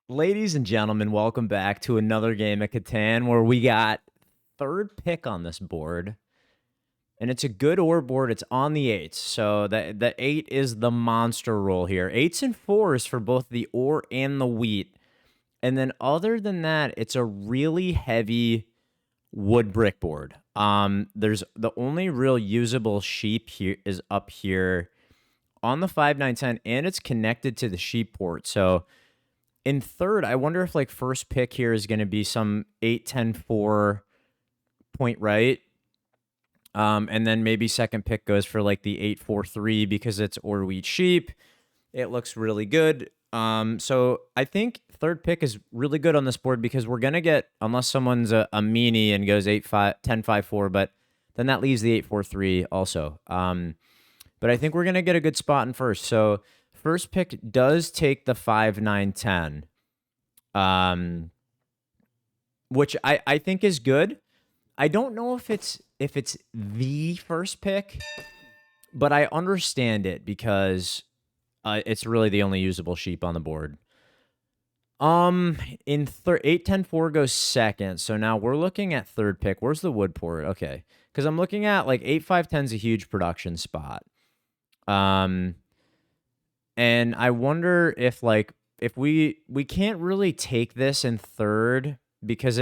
Ladies and gentlemen, welcome back to another game of Catan where we got third pick on this board. And it's a good ore board. It's on the eights. So the eight is the monster roll here. Eights and fours for both the ore and the wheat. And then other than that, it's a really heavy wood brick board. There's the only real usable sheep here is up here on the 5, 9, 10, and it's connected to the sheep port. So in third, I wonder if like first pick here is going to be some 8, 10, 4 point right. And then maybe second pick goes for like the 8, 4, 3 because it's ore wheat sheep. It looks really good. So I think third pick is really good on this board because we're going to get, unless someone's a meanie and goes 8, 5, 10, 5, 4, but then that leaves the 8, 4, 3 also. But I think we're going to get a good spot in first. So first pick does take the 5, 9, 10, which I think is good. I don't know if it's the first pick, but I understand it because it's really the only usable sheep on the board. In 8, 10, 4 goes second. So now we're looking at third pick. Where's the wood port? Okay. Because I'm looking at like 8, 5, 10 is a huge production spot. And I wonder if like if we can't really take this in third because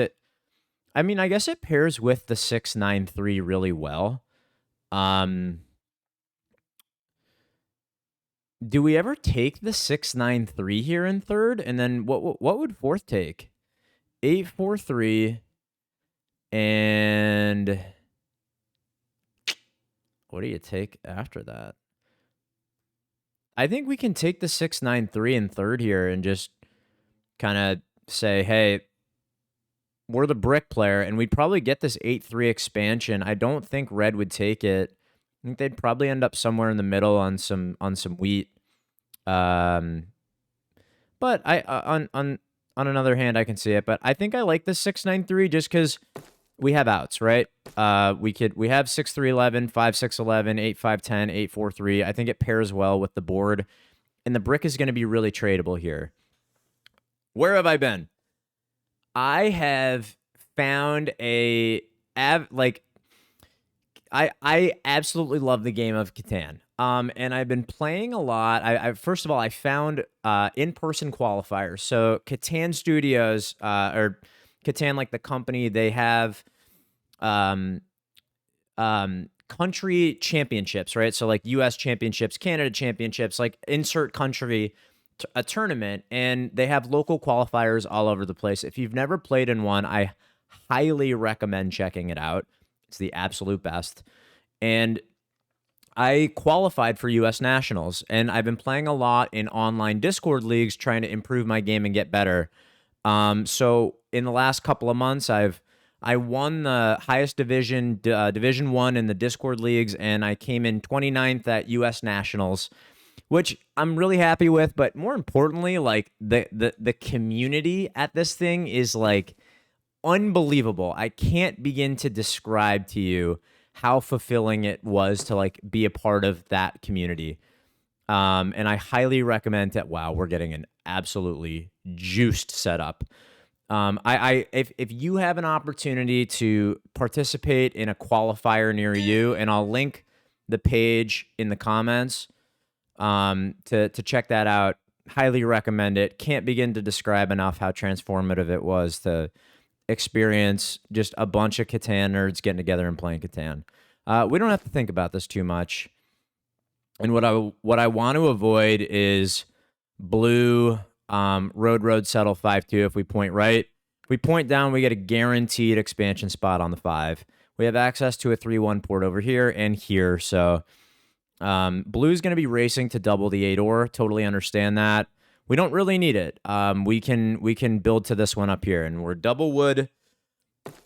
I mean, I guess it pairs with the 6, 9, 3 really well. Do we ever take the 6, 9, 3 here in third? And then what would fourth take? 8, 4, 3. And what do you take after that? I think we can take the 6, 9, 3 in third here and just kind of say, hey, we're the brick player, and we'd probably get this 8-3 expansion. I don't think red would take it. I think they'd probably end up somewhere in the middle on some wheat. But on another hand, I can see it. But I think I like the 6-9-3 just because we have outs, right? We have 6-3-11, 5-6-11, 8-5-10, 8-4-3. I think it pairs well with the board, and the brick is going to be really tradable here. Where have I been? I have found I absolutely love the game of Catan. And I've been playing a lot. First of all, I found in-person qualifiers. So Catan Studios, or Catan, like the company, they have country championships, right? So like US championships, Canada championships, like insert country a tournament, and they have local qualifiers all over the place. If you've never played in one, I highly recommend checking it out. It's the absolute best. And I qualified for US Nationals, and I've been playing a lot in online Discord leagues trying to improve my game and get better. So in the last couple of months, I won the highest division, Division 1 in the Discord leagues, and I came in 29th at US Nationals, which I'm really happy with. But more importantly, like the community at this thing is like unbelievable. I can't begin to describe to you how fulfilling it was to like be a part of that community. And I highly recommend that. Wow, we're getting an absolutely juiced setup. If you have an opportunity to participate in a qualifier near you, and I'll link the page in the comments, to check that out. Highly recommend it. Can't begin to describe enough how transformative it was to experience just a bunch of Catan nerds getting together and playing Catan. We don't have to think about this too much. And what I want to avoid is blue, road, settle 5-2 if we point right. If we point down, we get a guaranteed expansion spot on the 5. We have access to a 3-1 port over here and here, so blue's going to be racing to double the 8 ore. Totally understand that. We don't really need it. We can build to this one up here, and we're double wood,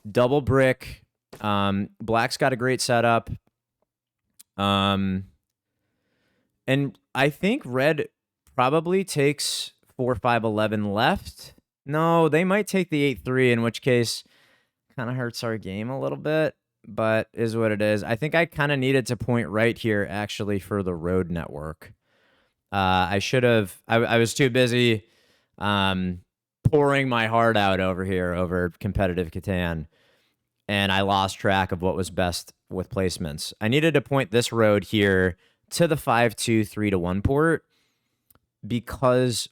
double brick. Black's got a great setup. And I think red probably takes 4, 5, 11 left. No, they might take the 8-3, in which case kind of hurts our game a little bit, but is what it is. I think I kind of needed to point right here actually for the road network. I should have. I was too busy pouring my heart out over here over competitive Catan, and I lost track of what was best with placements. I needed to point this road here to the 5-2, 3-1 port, because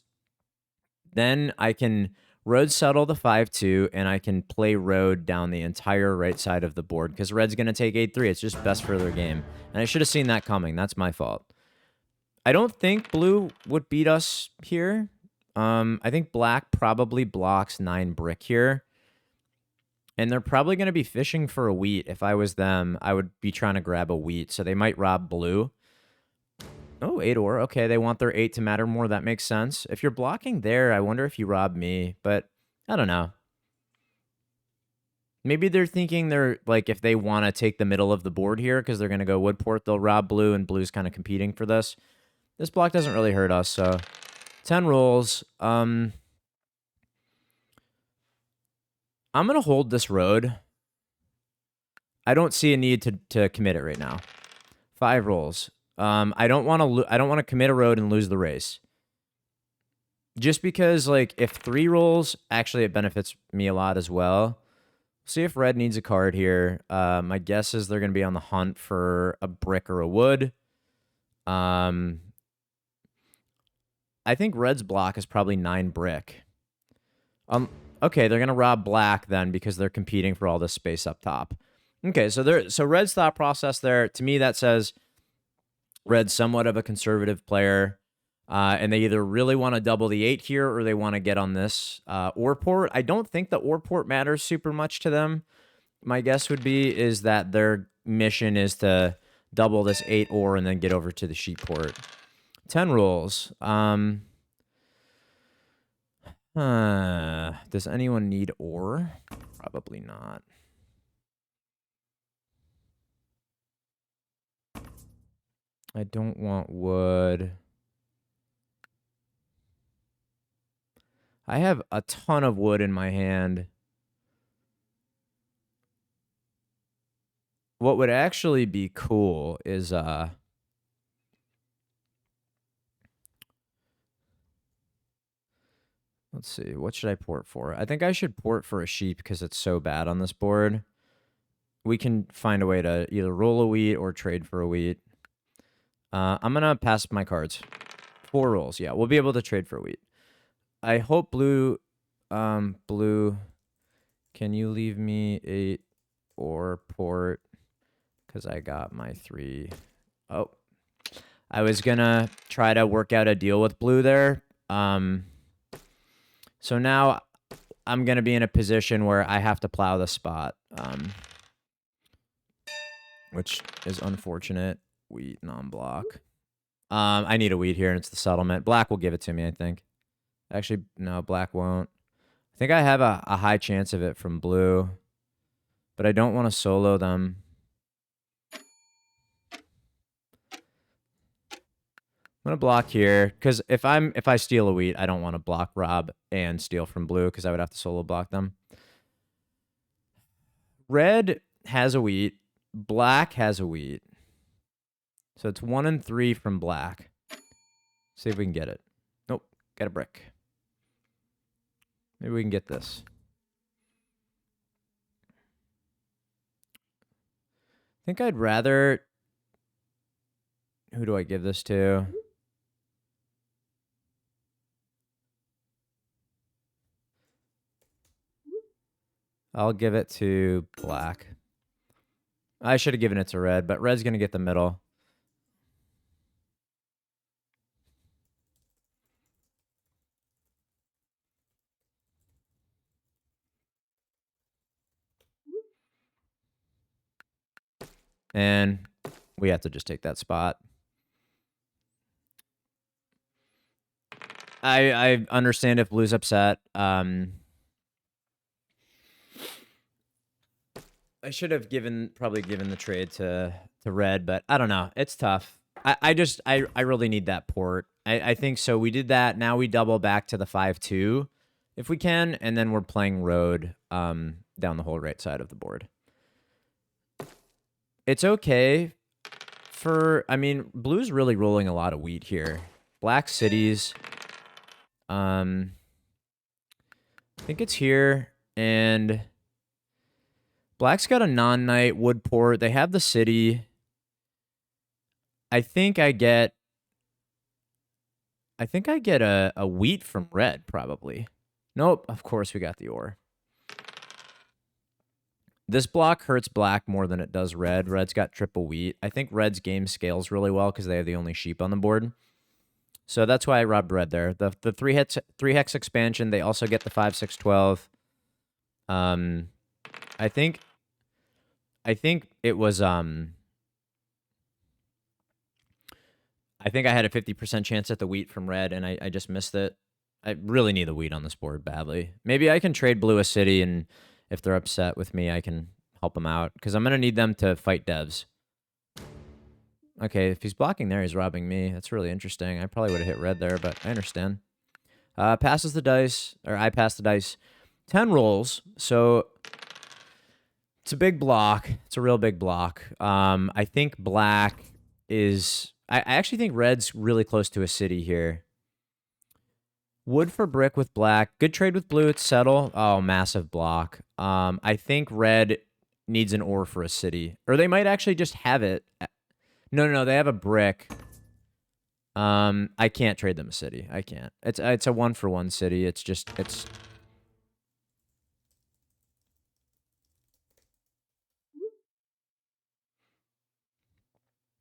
then I can road settle the 5-2, and I can play road down the entire right side of the board, because red's going to take 8-3. It's just best for their game. And I should have seen that coming. That's my fault. I don't think blue would beat us here. I think black probably blocks 9 brick here. And they're probably going to be fishing for a wheat. If I was them, I would be trying to grab a wheat. So they might rob blue. Oh, 8 ore. Okay, they want their 8 to matter more. That makes sense. If you're blocking there, I wonder if you rob me. But I don't know. Maybe they're thinking they're like, if they want to take the middle of the board here because they're going to go woodport, they'll rob blue, and blue's kind of competing for this. This block doesn't really hurt us, so 10 rolls. I'm going to hold this road. I don't see a need to commit it right now. 5 rolls. I don't want to commit a road and lose the race. Just because, like, if 3 rolls, actually it benefits me a lot as well. See if red needs a card here. My guess is they're going to be on the hunt for a brick or a wood. I think red's block is probably 9 brick. Okay, they're going to rob black then because they're competing for all this space up top. Okay, so red's thought process there, to me, that says red's somewhat of a conservative player, and they either really want to double the 8 here or they want to get on this ore port. I don't think the ore port matters super much to them. My guess would be is that their mission is to double this 8 ore and then get over to the sheep port. 10 rolls. Does anyone need ore? Probably not. I don't want wood. I have a ton of wood in my hand. What would actually be cool is let's see, what should I port for? I think I should port for a sheep because it's so bad on this board. We can find a way to either roll a wheat or trade for a wheat. I'm going to pass my cards. 4 rolls. Yeah, we'll be able to trade for a wheat. I hope blue, blue, can you leave me 8 or port? Because I got my 3. Oh, I was going to try to work out a deal with blue there. So now I'm going to be in a position where I have to plow the spot, which is unfortunate. Wheat, non-block. I need a wheat here, and it's the settlement. Black will give it to me, I think. Actually, no, black won't. I think I have a high chance of it from blue, but I don't want to solo them. I'm gonna block here because if I steal a wheat, I don't want to block rob and steal from blue because I would have to solo block them. Red has a wheat. Black has a wheat. So it's 1 and 3 from black. See if we can get it. Nope, got a brick. Maybe we can get this. I think I'd rather... Who do I give this to? I'll give it to black. I should have given it to red, but red's going to get the middle. And we have to just take that spot. I understand if blue's upset. I should have probably given the trade to red, but I don't know. It's tough. I really need that port. I think so. We did that. Now we double back to the 5-2 if we can, and then we're playing road down the whole right side of the board. It's okay for, I mean, blue's really rolling a lot of wheat here. Black cities. think it's here, and black's got a non-knight, Woodport. They have the city. I think I get a wheat from red, probably. Nope, of course we got the ore. This block hurts black more than it does red. Red's got triple wheat. I think red's game scales really well because they have the only sheep on the board. So that's why I robbed red there. The 3-hex expansion, they also get the 5-6-12. I think it was I think I had a 50% chance at the wheat from red, and I just missed it. I really need the wheat on this board badly. Maybe I can trade blue a city, and if they're upset with me, I can help them out. Because I'm going to need them to fight devs. Okay, if he's blocking there, he's robbing me. That's really interesting. I probably would have hit red there, but I understand. Passes the dice, or I pass the dice. 10 rolls, so it's a big block. It's a real big block. I think black is... I actually think red's really close to a city here. Wood for brick with black. Good trade with blue. It's settle. Oh, massive block. I think red needs an ore for a city. Or they might actually just have it. No. They have a brick. I can't trade them a city. I can't. It's a 1-for-1 city. It's just...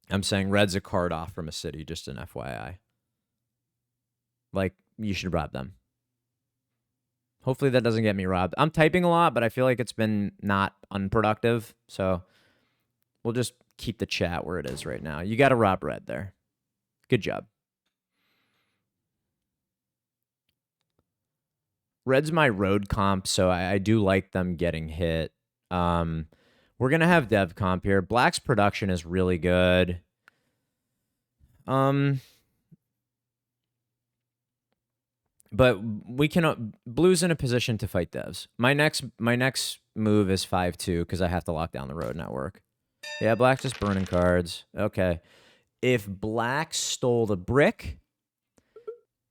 I'm saying red's a card off from a city, just an FYI. Like, you should rob them. Hopefully that doesn't get me robbed. I'm typing a lot, but I feel like it's been not unproductive. So we'll just keep the chat where it is right now. You got to rob red there. Good job. Red's my road comp, so I do like them getting hit. We're going to have dev comp here. Black's production is really good. But we cannot... Blue's in a position to fight devs. My next move is 5-2 because I have to lock down the road network. Yeah, black's just burning cards. Okay. If black stole the brick,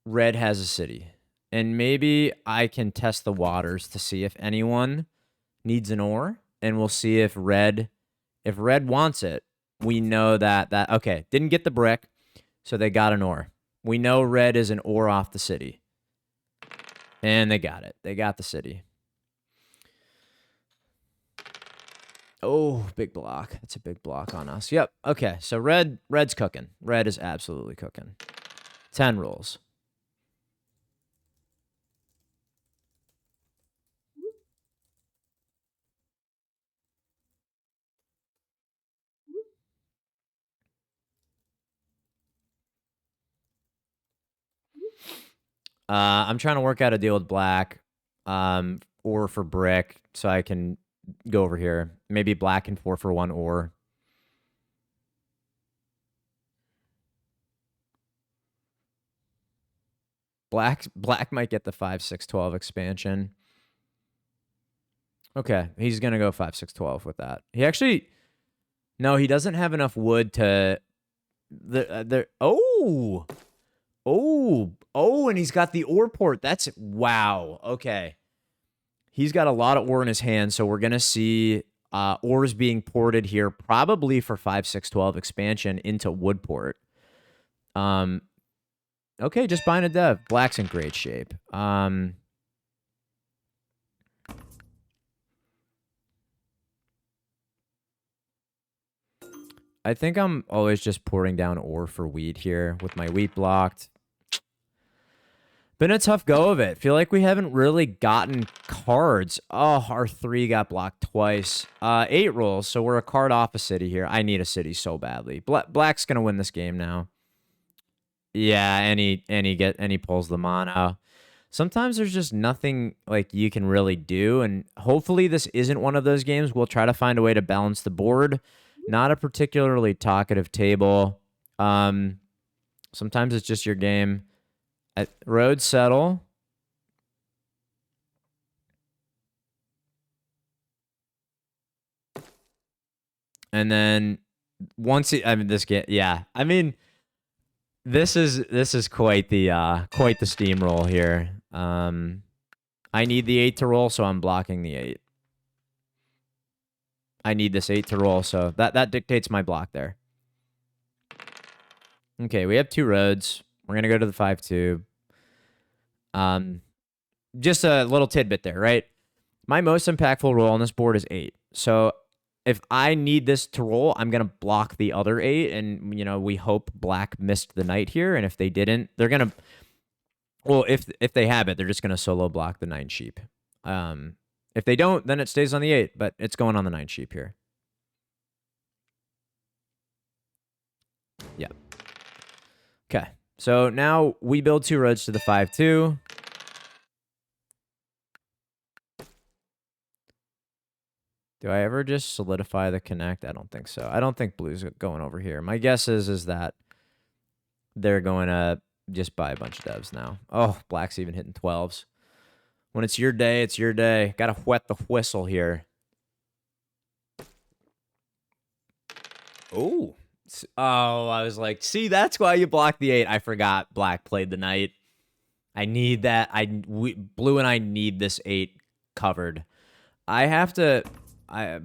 red has a city. And maybe I can test the waters to see if anyone needs an ore. And we'll see if red wants it. We know that okay, didn't get the brick, so they got an ore. We know red is an ore off the city. And they got it. They got the city. Oh, big block. That's a big block on us. Yep. Okay, so red's cooking. Red is absolutely cooking. 10 rolls. I'm trying to work out a deal with black, or for brick, so I can go over here. Maybe black and 4-for-1 ore. Black might get the 5-6-12 expansion. Okay, he's gonna go 5-6-12 with that. He actually, no, he doesn't have enough wood to. And he's got the ore port. That's wow. Okay, he's got a lot of ore in his hand, so we're gonna see ores being ported here, probably for 5-6-12 expansion into Woodport. Okay, just buying a dev. Black's in great shape. I think I'm always just pouring down ore for wheat here with my wheat blocked. Been a tough go of it. Feel like we haven't really gotten cards. Oh, our 3 got blocked twice. 8 rolls, so we're a card off a city here. I need a city so badly. Black's gonna win this game now. Yeah, and he pulls the mono. Sometimes there's just nothing like you can really do, and hopefully this isn't one of those games. We'll try to find a way to balance the board. Not a particularly talkative table. Sometimes it's just your game. Road settle. And then once this game, yeah. I mean, this is quite the steamroll here. I need the 8 to roll, so I'm blocking the 8. I need this 8 to roll, so that dictates my block there. Okay, we have 2 roads. We're going to go to the 5-2. Just a little tidbit there, right? My most impactful roll on this board is 8. So if I need this to roll, I'm going to block the other 8. And, you know, we hope black missed the knight here. And if they didn't, they're going to... Well, if they have it, they're just going to solo block the 9 sheep. If they don't, then it stays on the 8. But it's going on the 9 sheep here. Yeah. Okay. So now we build 2 roads to the 5-2. Do I ever just solidify the connect? I don't think so. I don't think blue's going over here. My guess is that they're going to just buy a bunch of devs now. Oh, black's even hitting 12s. When it's your day, it's your day. Got to wet the whistle here. Oh. Oh, I was like, see, that's why you blocked the 8. I forgot black played the knight. I need that. Blue and I need this 8 covered. I have to... I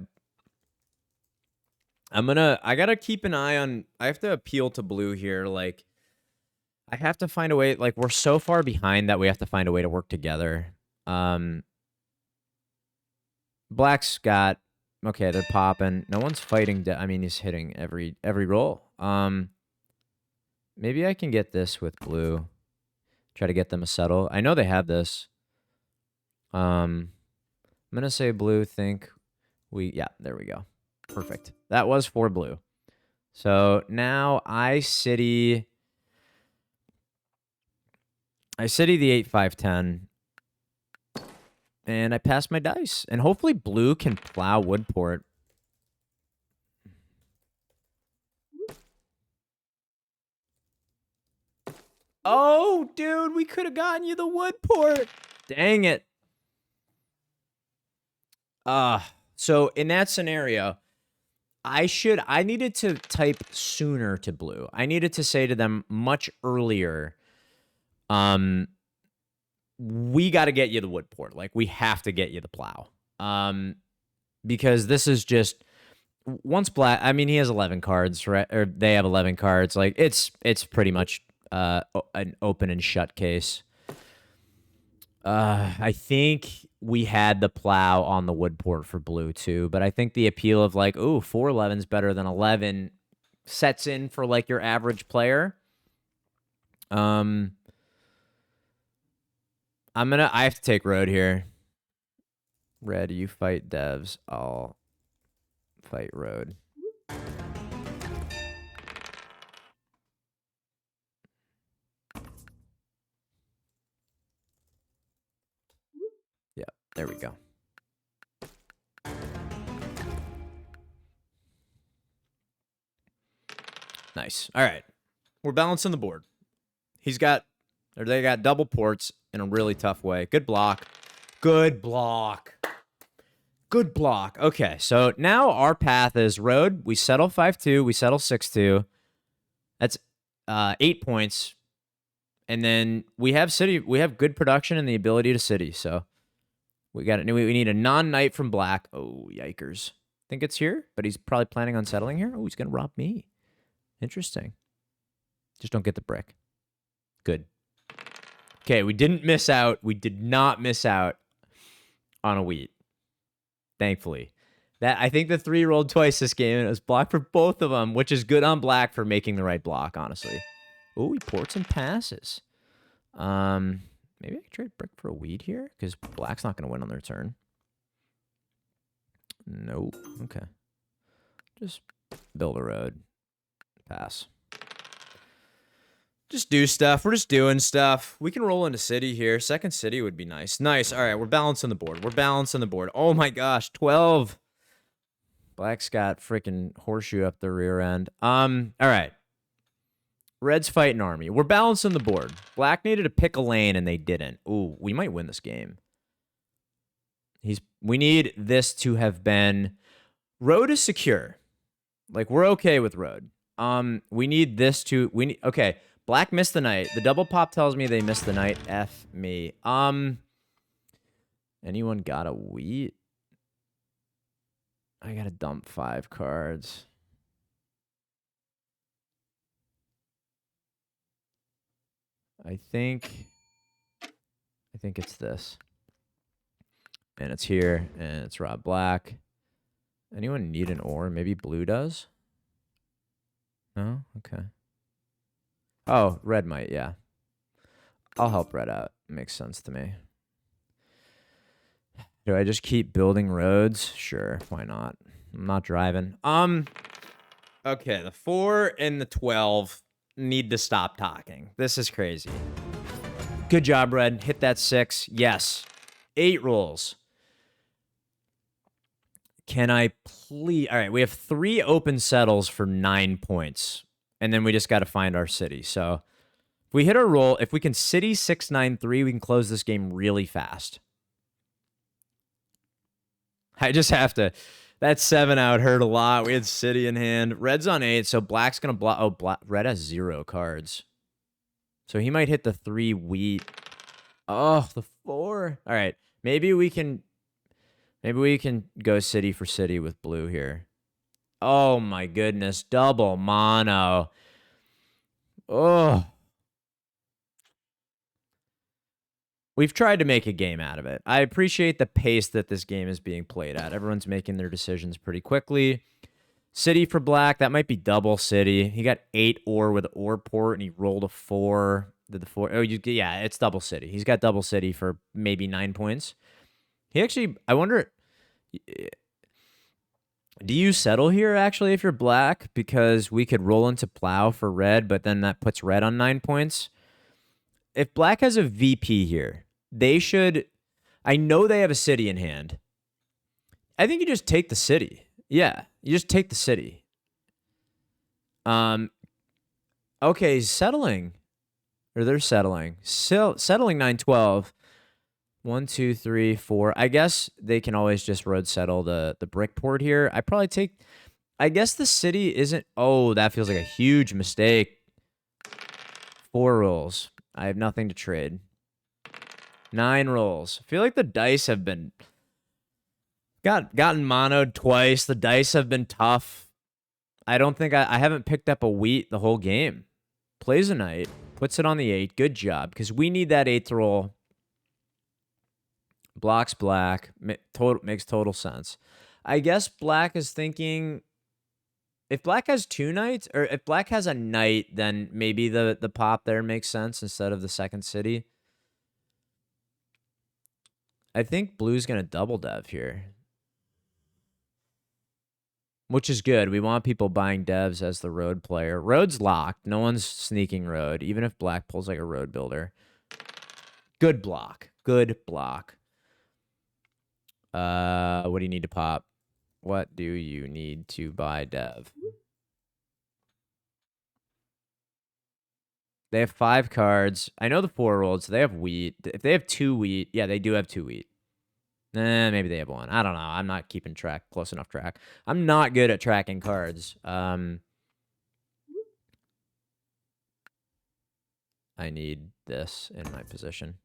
gotta keep an eye on... I have to appeal to blue here. Like, I have to find a way... Like, we're so far behind that we have to find a way to work together. Black's got... Okay, they're popping. No one's fighting... I mean, he's hitting every roll. Maybe I can get this with blue. Try to get them a settle. I know they have this. I'm going to say blue, think... Yeah, there we go. Perfect. That was for blue. So now I city the 8-5-10. And I pass my dice. And hopefully blue can plow Woodport. Oh, dude, we could have gotten you the Woodport. Dang it. So in that scenario, I needed to type sooner to blue. I needed to say to them much earlier, we got to get you the Woodport. Like, we have to get you the plow. Because this is just... Once black... I mean, he has 11 cards, right? Or they have 11 cards. Like, it's pretty much an open and shut case. I think we had the plow on the Woodport for blue, too. But I think the appeal of, like, ooh, 4-11's better than 11 sets in for, like, your average player. I have to take road here. Red, you fight devs. I'll fight road. Yeah, there we go. Nice. All right. We're balancing the board. They got double ports in a really tough way. Good block. Good block. Good block. Okay, so now our path is road. We settle 5-2. We settle 6-2. That's 8 points. And then we have city. We have good production and the ability to city. So we need a non-knight from black. Oh, yikers. Think it's here, but he's probably planning on settling here. Oh, he's going to rob me. Interesting. Just don't get the brick. Good. Okay, we didn't miss out. We did not miss out on a wheat. Thankfully. I think the 3 rolled twice this game, and it was blocked for both of them, which is good on black for making the right block, honestly. Oh, he ports and passes. Maybe I could trade brick for a wheat here, because black's not going to win on their turn. Nope. Okay. Just build a road. Pass. Just do stuff. We're just doing stuff. We can roll into city here. Second city would be nice. Nice. All right, we're balancing the board. We're balancing the board. Oh my gosh, 12. Black's got freaking horseshoe up the rear end. All right. Red's fighting army. We're balancing the board. Black needed to pick a lane and they didn't. Ooh, we might win this game. We need this to have been... Road is secure. Like, we're okay with road. We need this to... Okay. Black missed the knight. The double pop tells me they missed the knight. F me. Anyone got a wheat? I gotta dump 5 cards. I think it's this. And it's here, and it's Rob Black. Anyone need an ore? Maybe blue does? No? Okay. Oh, red might, yeah. I'll help red out. Makes sense to me. Do I just keep building roads? Sure, why not? I'm not driving. Okay, the 4 and the 12 need to stop talking. This is crazy. Good job, red. Hit that 6. Yes. 8 rolls. Can I please? All right, we have 3 open settles for 9 points. And then we just got to find our city. So if we hit our roll, if we can city 693, we can close this game really fast. I just have to. That 7 out hurt a lot. We had city in hand. Red's on 8, so black's going to block. Oh, red has 0 cards. So he might hit the 3 wheat. Oh, the 4. All right. Maybe we can go city for city with blue here. Oh my goodness. Double mono. Oh. We've tried to make a game out of it. I appreciate the pace that this game is being played at. Everyone's making their decisions pretty quickly. City for black. That might be double city. He got 8 ore with ore port, and he rolled a 4. Did the 4? Oh, yeah, it's double city. He's got double city for maybe 9 points. He actually, I wonder, do you settle here, actually, if you're black? Because we could roll into plow for red, but then that puts red on 9 points. If black has a VP here, they should... I know they have a city in hand. I think you just take the city. Yeah, you just take the city. Okay, he's settling. Or they're settling. Settling 9-12. 1, 2, 3, 4. I guess they can always just road settle the brick port here. I probably take... I guess the city isn't... Oh, that feels like a huge mistake. 4 rolls. I have nothing to trade. 9 rolls. I feel like the dice have been... Gotten monoed twice. The dice have been tough. I don't think... I haven't picked up a wheat the whole game. Plays a knight. Puts it on the 8. Good job. Because we need that 8th roll. Blocks black. Makes total sense. I guess black is thinking... If black has 2 knights, or if black has a knight, then maybe the pop there makes sense instead of the second city. I think blue's going to double dev here. Which is good. We want people buying devs as the road player. Road's locked. No one's sneaking road, even if black pulls like a road builder. Good block. Good block. What do you need to pop? What do you need to buy dev? They have 5 cards. I know the 4 rolled, so they have wheat. If they have 2 wheat, yeah, they do have 2 wheat. Maybe they have 1. I don't know. I'm not keeping track, close enough track. I'm not good at tracking cards. I need this in my position.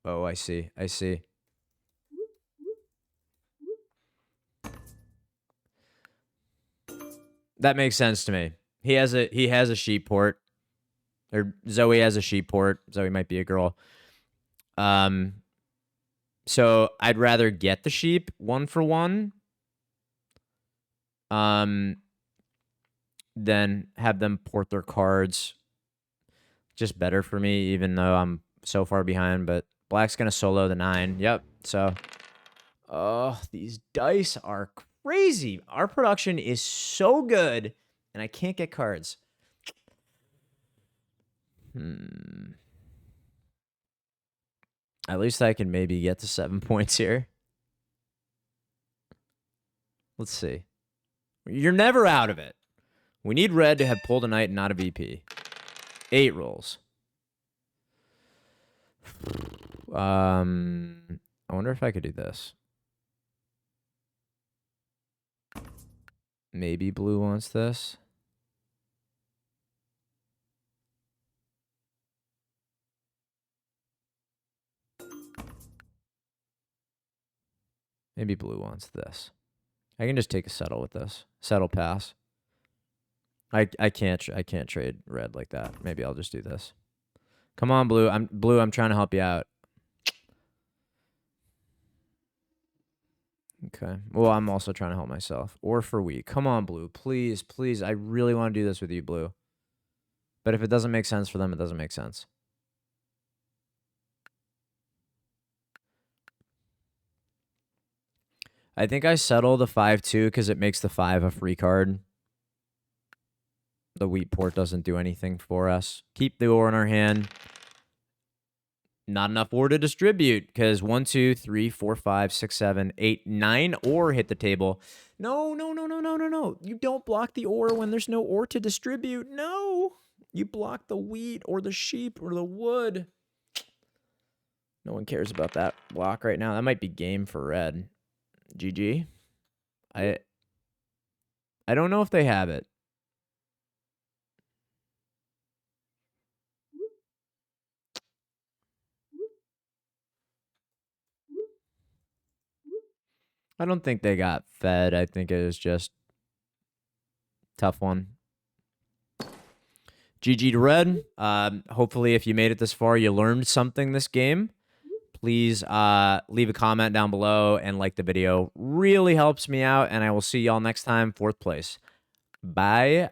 Oh, I see. I see. That makes sense to me. He has a sheep port. Or Zoe has a sheep port. Zoe might be a girl. So I'd rather get the sheep 1 for 1. Than have them port their cards. Just better for me, even though I'm so far behind. But black's gonna solo the 9. Yep. So, oh, these dice are crazy. Our production is so good, and I can't get cards. At least I can maybe get to 7 points here. Let's see. You're never out of it. We need red to have pulled a knight and not a VP. 8 rolls. I wonder if I could do this. Maybe blue wants this. Maybe blue wants this. I can just take a settle with this. Settle pass. I can't trade red like that. Maybe I'll just do this. Come on, blue. I'm trying to help you out. Okay. Well, I'm also trying to help myself. Or for wheat. Come on, blue. Please, please. I really want to do this with you, blue. But if it doesn't make sense for them, it doesn't make sense. I think I settle the 5-2 because it makes the 5 a free card. The wheat port doesn't do anything for us. Keep the ore in our hand. Not enough ore to distribute because 1, 2, 3, 4, 5, 6, 7, 8, 9 ore hit the table. No. You don't block the ore when there's no ore to distribute. No. You block the wheat or the sheep or the wood. No one cares about that block right now. That might be game for red. GG. I don't know if they have it. I don't think they got fed. I think it is just tough one. GG to red. Hopefully, if you made it this far, you learned something this game. Please leave a comment down below and like the video. Really helps me out, and I will see y'all next time. 4th place. Bye.